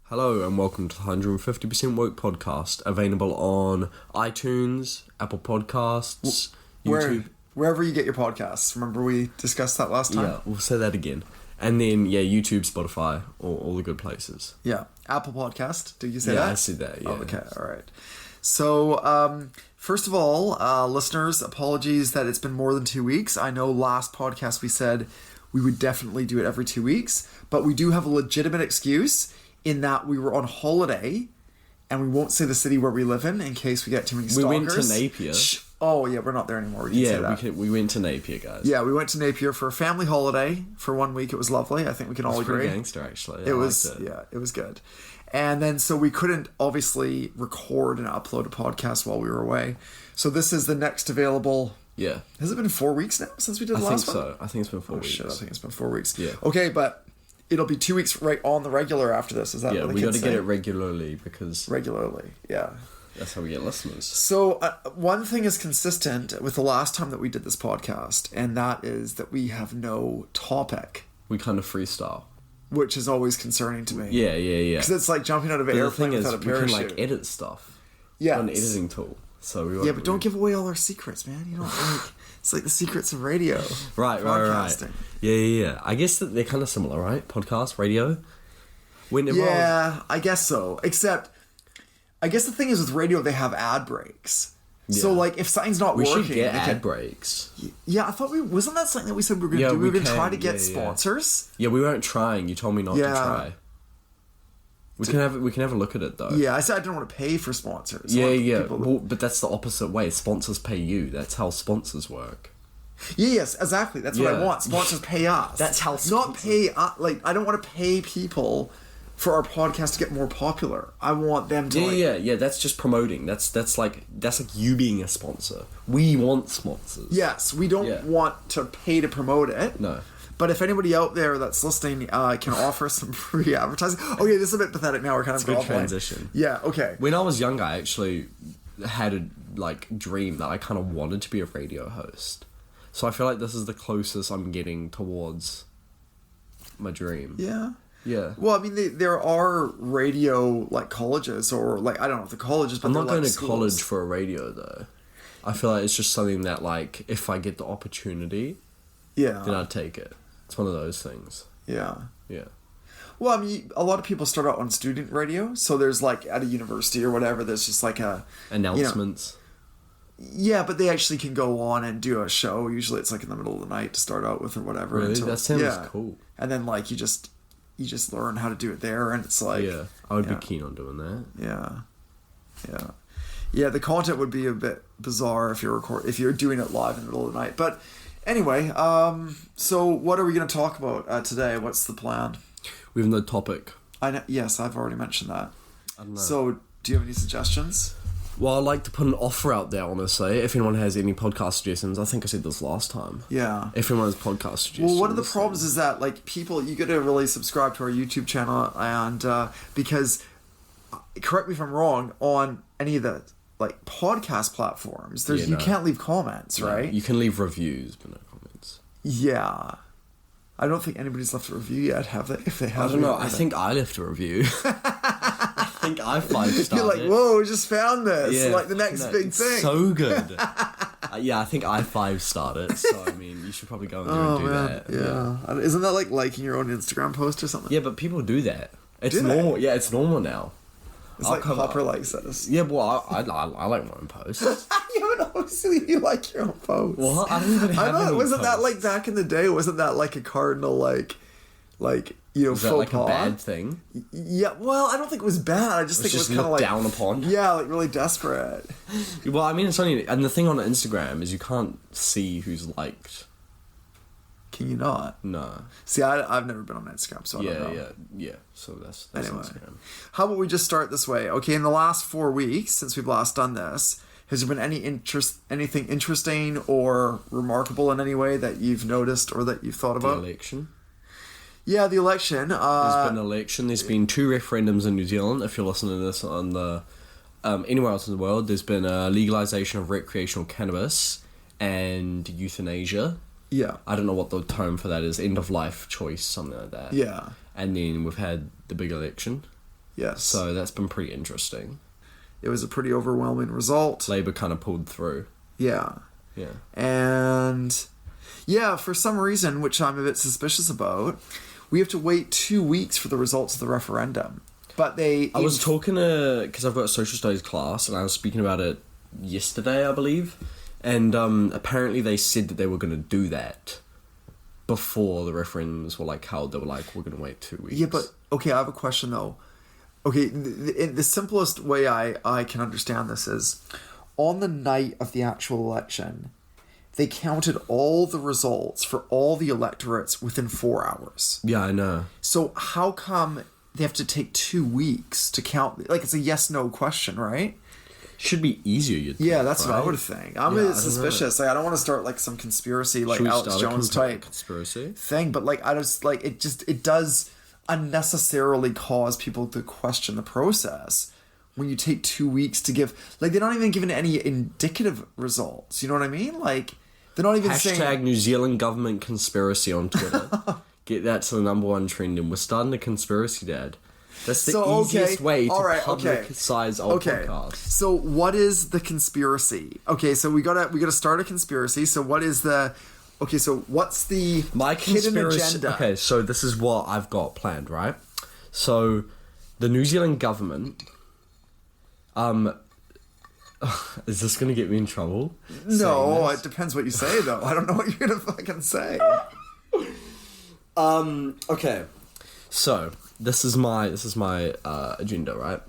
Hello and welcome to the 150% Woke podcast, available on iTunes, Apple Podcasts, YouTube. Wherever you get your podcasts. Remember we discussed that last time? Yeah, we'll say that again. And then, YouTube, Spotify, all the good places. Yeah. Apple Podcast. Did you say that? Yeah, I said that, yeah. Oh, okay, all right. So, first of all, listeners, apologies that it's been more than 2 weeks. I know last podcast we said we would definitely do it every 2 weeks, but we do have a legitimate excuse in that we were on holiday, and we won't say the city where we live in case we get too many stalkers. We went to Napier. Oh, yeah, we're not there anymore. We can say that. We went to Napier, guys. Yeah, we went to Napier for a family holiday for 1 week. It was lovely. I think we can all agree. It was pretty gangster, actually. It was good. And then, so we couldn't obviously record and upload a podcast while we were away. So this is the next available. Yeah. Has it been 4 weeks now since we did the last one? I think so. I think it's been 4 weeks. Shit, I think it's been 4 weeks. Yeah. Okay, but it'll be 2 weeks right on the regular after this. Is that what the we got kids to say? get it regularly because... Regularly, yeah. That's how we get listeners. So one thing is consistent with the last time that we did this podcast, and that is that we have no topic. We kind of freestyle. Which is always concerning to me. Yeah. Because it's like jumping out of an airplane without a parachute. We can edit stuff. Yeah. An editing tool. So but don't give away all our secrets, man. You don't it's like the secrets of radio. Right. Yeah. I guess that they're kind of similar, right? Podcast, radio. I guess so. Except, I guess the thing is with radio, they have ad breaks. Yeah. So, like, if something's not working... We should get ad breaks. Yeah, I thought wasn't that something that we said we were going to do? We were going to try to get sponsors? Yeah, we weren't trying. You told me not to try. We can have a look at it, though. Yeah, I said I didn't want to pay for sponsors. But that's the opposite way. Sponsors pay you. That's how sponsors work. Yes, exactly. That's what I want. Sponsors pay us. That's how not pay I don't want to pay people for our podcast to get more popular. I want them to Yeah, that's just promoting. That's like you being a sponsor. We want sponsors. Yes, we don't want to pay to promote it. No. But if anybody out there that's listening can offer some free advertising. Okay, this is a bit pathetic now. We're kind of a good transition. Yeah, okay. When I was younger, I actually had a dream that I kind of wanted to be a radio host. So I feel like this is the closest I'm getting towards my dream. Yeah. Yeah. Well, I mean, there are radio colleges or I don't know if the colleges, but I'm not going to schools. college for a radio though. I feel like it's just something that if I get the opportunity, then I'd take it. It's one of those things. Yeah. Yeah. Well, I mean, a lot of people start out on student radio, so there's at a university or whatever, there's just announcements. Yeah, but they actually can go on and do a show. Usually it's in the middle of the night to start out with or whatever. Really? That sounds cool. And then you just learn how to do it there, and it's I would be keen on doing that. Yeah. The content would be a bit bizarre if you're doing it live in the middle of the night. But anyway, so what are we going to talk about today? What's the plan? We have no topic. I know. Yes, I've already mentioned that. I don't know. So, do you have any suggestions? Well, I'd like to put an offer out there, honestly. If anyone has any podcast suggestions, I think I said this last time. Yeah. If anyone has podcast suggestions. Well, one of the problems is that, people, you got to really subscribe to our YouTube channel, and because, correct me if I'm wrong, on any of the, podcast platforms, you can't leave comments, right? You can leave reviews, but no comments. Yeah. I don't think anybody's left a review yet, have they? If they have, I don't know. I think I left a review. I think I 5-starred You're whoa, just found this. Yeah, the next big thing. So good. I think I 5-starred it. So, I mean, you should probably go in there and do that. Yeah. Isn't that liking your own Instagram post or something? Yeah, but people do that. It's normal. Yeah, it's normal now. It's Hopper likes this. Yeah, well, I like my own posts. Yeah, but obviously you like your own posts. Well, I don't even have any wasn't posts. That back in the day? Wasn't that a cardinal Was faux that pas? a bad thing? Yeah, well, I don't think it was bad. I just think it was kind of down upon. Yeah, really desperate. Well, I mean, it's only, and the thing on Instagram is you can't see who's liked. Can you not? No. See, I've never been on Instagram, so I don't know. Yeah. So that's anyway. Instagram. How about we just start this way? Okay, in the last 4 weeks since we've last done this, has there been anything interesting or remarkable in any way that you've noticed or that you've thought about? The election. Yeah, the election. There's been an election. There's been 2 referendums in New Zealand. If you're listening to this on the anywhere else in the world, there's been a legalization of recreational cannabis and euthanasia. Yeah. I don't know what the term for that is. End of life choice, something like that. Yeah. And then we've had the big election. Yes. So that's been pretty interesting. It was a pretty overwhelming result. Labour kind of pulled through. Yeah. Yeah. And yeah, for some reason, which I'm a bit suspicious about, we have to wait 2 weeks for the results of the referendum. But I was talking to, because I've got a social studies class, and I was speaking about it yesterday, I believe. And apparently they said that they were going to do that before the referendums were like held. They were like, we're going to wait 2 weeks. Yeah, but okay, I have a question though. Okay, the simplest way I can understand this is, on the night of the actual election, they counted all the results for all the electorates within 4 hours. Yeah, I know. So how come they have to take 2 weeks to count? Like, it's a yes/no question, right? Should be easier, you'd think, Yeah, that's what I right? would think. I'm Yeah, a I bit don't suspicious. Like, I don't want to start like some conspiracy, like Should we Alex start a Jones type conspiracy? thing, but like I just like it does unnecessarily cause people to question the process when you take 2 weeks to give, like, they're not even giving any indicative results. You know what I mean? Like, they're not even saying Hashtag New Zealand government conspiracy on Twitter. Get that to the #1 trend, and we're starting a conspiracy, Dad. That's the easiest way to publicize our podcast. So what is the conspiracy? Okay, so we gotta start a conspiracy. So what is the? Okay, so what's the My hidden conspiracy. agenda? Okay, so this is what I've got planned, right? So, the New Zealand government. Is this gonna get me in trouble? No, it depends what you say, though. I don't know what you're gonna fucking say. Okay. So this is my agenda, right?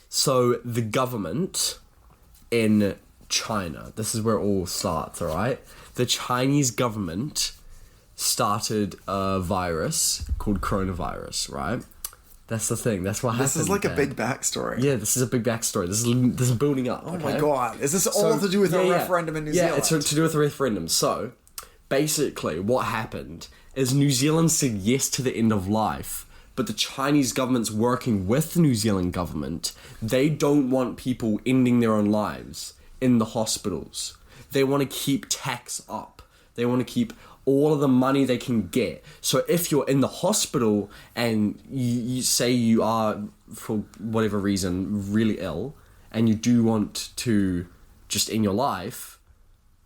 So the government in China. This is where it all starts, all right? The Chinese government started a virus called coronavirus, right? That's the thing. That's what happened. This is like a Dad. big backstory. Yeah, this is a big backstory. This is building up. Oh my god. Is this all to do with a referendum in New Zealand? Yeah, it's to do with the referendum. So, basically, what happened is New Zealand said yes to the end of life, but the Chinese government's working with the New Zealand government. They don't want people ending their own lives in the hospitals. They want to keep tax up. They want to keep all of the money they can get. So if you're in the hospital and you say you are, for whatever reason, really ill, and you do want to just end your life,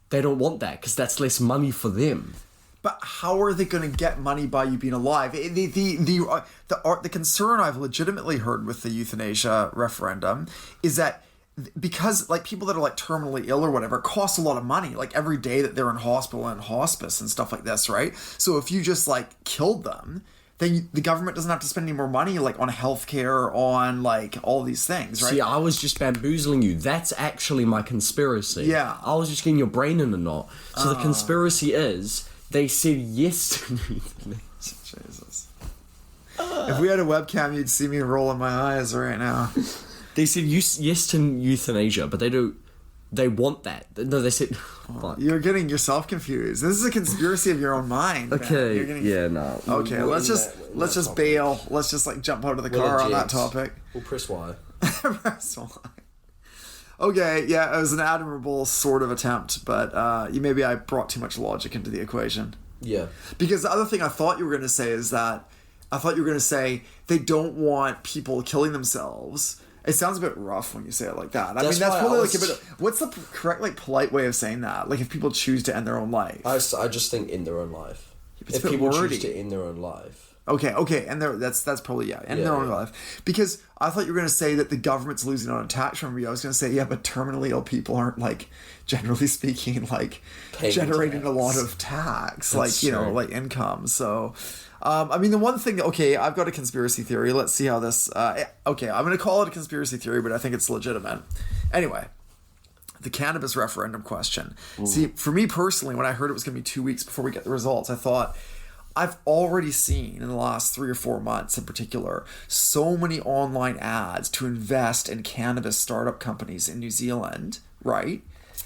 they don't want that because that's less money for them. But how are they going to get money by you being alive? The concern I've legitimately heard with the euthanasia referendum is that because, like, people that are like terminally ill or whatever, it costs a lot of money, like every day that they're in hospital and hospice and stuff like this, right? So if you just like killed them, then the government doesn't have to spend any more money, like, on healthcare, on like all these things, right? See, I was just bamboozling you. That's actually my conspiracy. Yeah. I was just getting your brain in a knot. So the conspiracy is they said yes to Jesus. If we had a webcam, you'd see me rolling my eyes right now. They said yes to euthanasia, but they want that. No, they said... Fuck. You're getting yourself confused. This is a conspiracy of your own mind. Okay, You're getting... yeah, no. Okay, let's just bail. Let's just like jump out of the car on that topic. We'll press Y. Press Y. Okay, yeah, it was an admirable sort of attempt, but maybe I brought too much logic into the equation. Yeah. Because the other thing I thought you were going to say is that they don't want people killing themselves. It sounds a bit rough when you say it like that. I mean, that's probably like a bit of, what's the correct, like, polite way of saying that? Like, if people choose to end their own life. I just think end their own life. If people choose to end their own life. Okay, and that's probably, end their own life. Because I thought you were going to say that the government's losing on tax revenue. I was going to say, yeah, but terminally ill people aren't, like, generally speaking, like, generating a lot of tax. That's like, true. Like, income. So... I mean, the one thing... Okay, I've got a conspiracy theory. Let's see how this... okay, I'm going to call it a conspiracy theory, but I think it's legitimate. Anyway, the cannabis referendum question. Ooh. See, for me personally, when I heard it was going to be 2 weeks before we get the results, I thought... I've already seen in the last 3 or 4 months in particular so many online ads to invest in cannabis startup companies in New Zealand, right?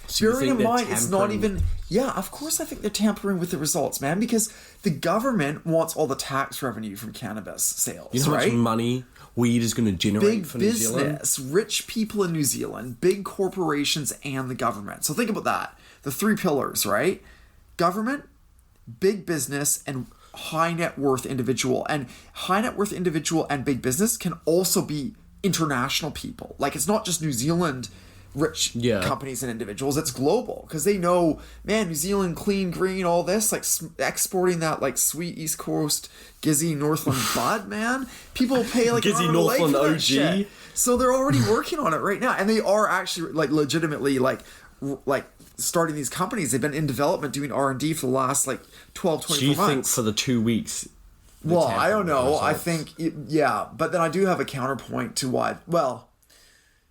So bearing in mind, it's not even... Yeah, of course I think they're tampering with the results, man, because the government wants all the tax revenue from cannabis sales, you know how much money weed is going to generate for New Zealand? Big business, rich people in New Zealand, big corporations, and the government. So think about that. The 3 pillars, right? Government, big business, and high net worth individual. And high net worth individual and big business can also be international people. Like, it's not just New Zealand rich Yeah. companies and individuals, it's global, because they know, man, New Zealand, clean, green, all this, like exporting that like sweet East Coast Gizzy Northland bud, man. People pay like Gizzy an arm and a leg Northland for that OG. shit. So they're already working on it right now, and they are actually like legitimately like starting these companies. They've been in development doing R&D for the last like 12, 24 Do you think months. for the 2 weeks? Well, it's I don't happened, know. I results? think, yeah, but then I do have a counterpoint to why. Well,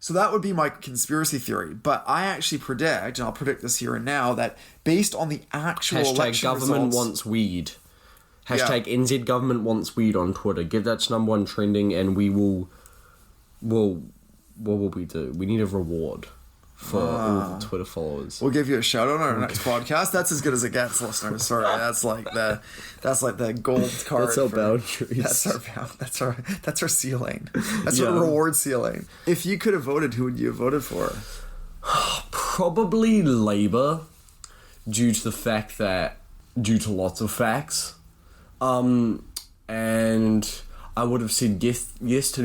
so that would be my conspiracy theory. But I actually predict, and I'll predict this here and now, that based on the actual Hashtag election government results, wants weed. Hashtag NZ government wants weed on Twitter. Give that to number one trending, and we will. What will we do? We need a reward for all the Twitter followers. we'll give you a shout out on our next podcast. That's as good as it gets, listeners. Sorry, that's like the gold card. That's our for- boundaries. That's our ceiling. That's Yeah. our reward ceiling. If you could have voted, who would you have voted for? Probably Labour, due to lots of facts, and I would have said yes to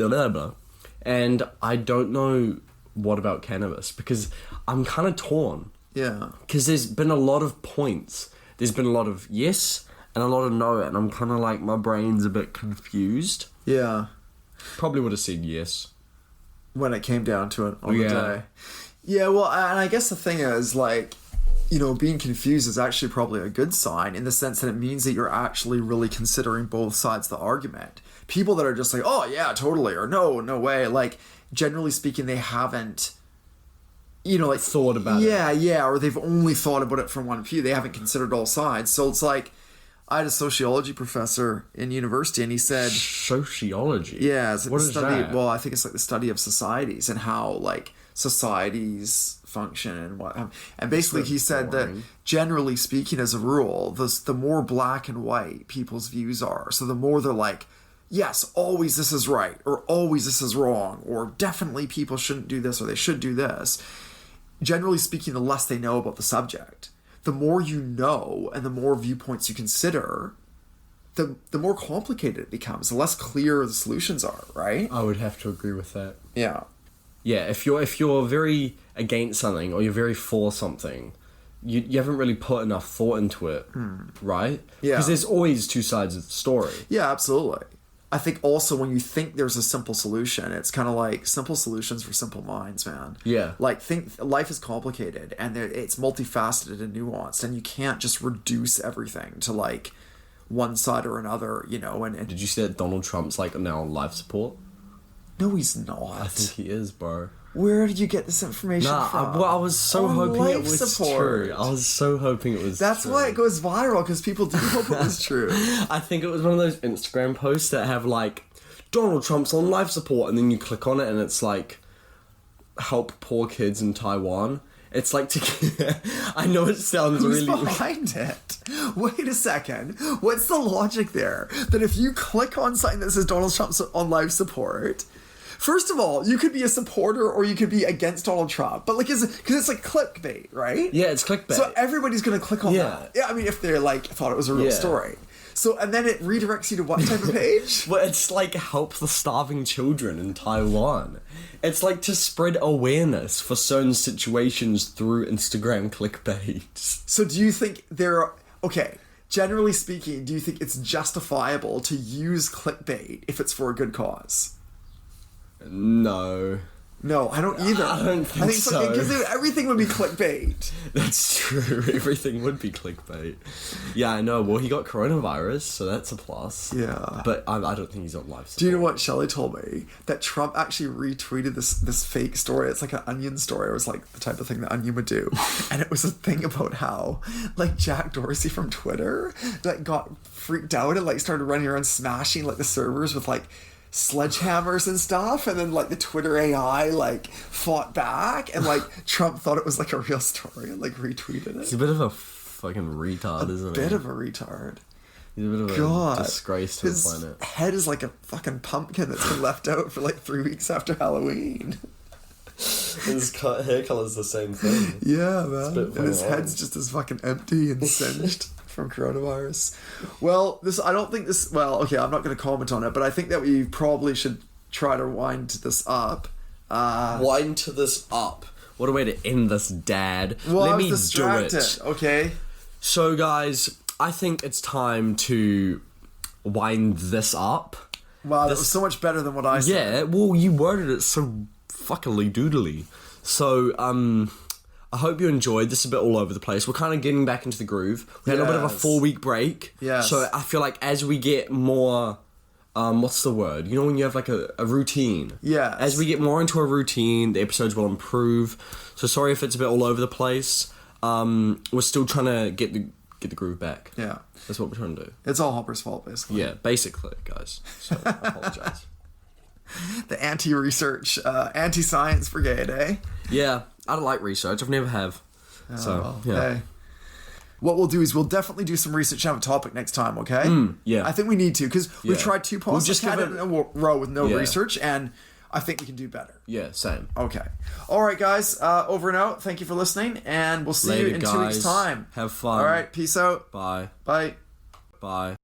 Labour, and I don't know what about cannabis, because I'm kind of torn, Yeah. because there's been a lot of points, there's been a lot of yes and a lot of no, and I'm kind of like, my brain's a bit confused. Yeah. Probably would have said yes. When it came down to it on Yeah. the day. Yeah, well, and I guess the thing is, like, you know, being confused is actually probably a good sign, in the sense that it means that you're actually really considering both sides of the argument. People that are just like, oh, yeah, totally, or no way, like, generally speaking, they haven't, you know, like... Thought about it. Yeah, or they've only thought about it from one view. They haven't considered all sides. So it's like, I had a sociology professor in university, and he said... Sociology? Yeah, it's like What the is study. that? Well, I think it's like the study of societies and how like societies function and what. And basically, he said boring. that generally speaking, as a rule, the more black and white people's views are, so the more they're like, yes, always this is right, or always this is wrong, or definitely people shouldn't do this or they should do this. Generally speaking, the less they know about the subject. The more you know and the more viewpoints you consider, the more complicated it becomes, the less clear the solutions are, right? I would have to agree with that. Yeah. Yeah, if you're very against something or you're very for something, you haven't really put enough thought into it, right? Yeah. Because there's always two sides of the story. Yeah, absolutely. I think also when you think there's a simple solution, it's kind of like simple solutions for simple minds, man. Yeah. Like, life is complicated and it's multifaceted and nuanced, and you can't just reduce everything to like one side or another, you know, and Did you see that Donald Trump's like now on life support? no, he's not. I think he is, bro. Where did you get this information from? I was so On hoping it life was support. true. I was so hoping it was That's true. why it goes viral, because people do hope it was true. I think it was one of those Instagram posts that have like, Donald Trump's on life support, and then you click on it and it's like, help poor kids in Taiwan. It's like I know it sounds Who's really... behind it? Wait a second. What's the logic there? That if you click on something that says Donald Trump's on life support, first of all, you could be a supporter or you could be against Donald Trump. But like, because it's like clickbait, right? Yeah, it's clickbait. So everybody's going to click on Yeah. that. Yeah, I mean, if they're like, thought it was a real Yeah. story. So, and then it redirects you to what type of page? Well, it's like help the starving children in Taiwan. It's like to spread awareness for certain situations through Instagram clickbait. So do you think okay, generally speaking, do you think it's justifiable to use clickbait if it's for a good cause? No. No, I don't either. I don't think so. Because everything would be clickbait. That's true. Everything would be clickbait. Yeah, I know. Well, he got coronavirus, so that's a plus. Yeah. But I don't think he's on life support. Do you know what Shelley told me? That Trump actually retweeted this fake story. It's like an Onion story. It was like the type of thing that Onion would do. And it was a thing about how, like, Jack Dorsey from Twitter, like, got freaked out and, like, started running around smashing, like, the servers with, like, sledgehammers and stuff, and then like the Twitter AI like fought back, and like Trump thought it was like a real story and like retweeted He's it. a bit of a fucking retard, isn't he? Bit of a retard. He's a bit of a God, disgrace to his the planet. head is like a fucking pumpkin that's been left out for like 3 weeks after Halloween. His hair color's the same thing. Yeah, man. bit And his funny. head's just as fucking empty and singed from coronavirus. Well, okay, I'm not going to comment on it, but I think that we probably should try to wind this up. Wind to this up. What a way to end this, Dad. Well, Let I was me distracted. do it. Okay. So, guys, I think it's time to wind this up. Wow, that was so much better than what I said. Yeah, well, you worded it so fuckily doodly. So, I hope you enjoyed. This is a bit all over the place. We're kind of getting back into the groove. We had a bit of a 4-week break. Yes. So I feel like as we get more, what's the word? You know when you have like a routine? Yes. As we get more into a routine, the episodes will improve. So sorry if it's a bit all over the place. We're still trying to get the groove back. Yeah. That's what we're trying to do. It's all Hopper's fault, basically. Yeah, basically, guys. So I apologize. The anti-research, anti-science brigade, eh? Yeah, I don't like research. I've never have. So, yeah. Hey. What we'll do is we'll definitely do some research on a topic next time, okay? yeah. I think we need to, because we've Yeah. tried 2 podcasts We'll just give in a row with no Yeah. research, and I think we can do better. Yeah, same. Okay. All right, guys. Over and out. Thank you for listening, and we'll see you Later, in 2 weeks' guys. time. Have fun. All right. Peace out. Bye. Bye. Bye.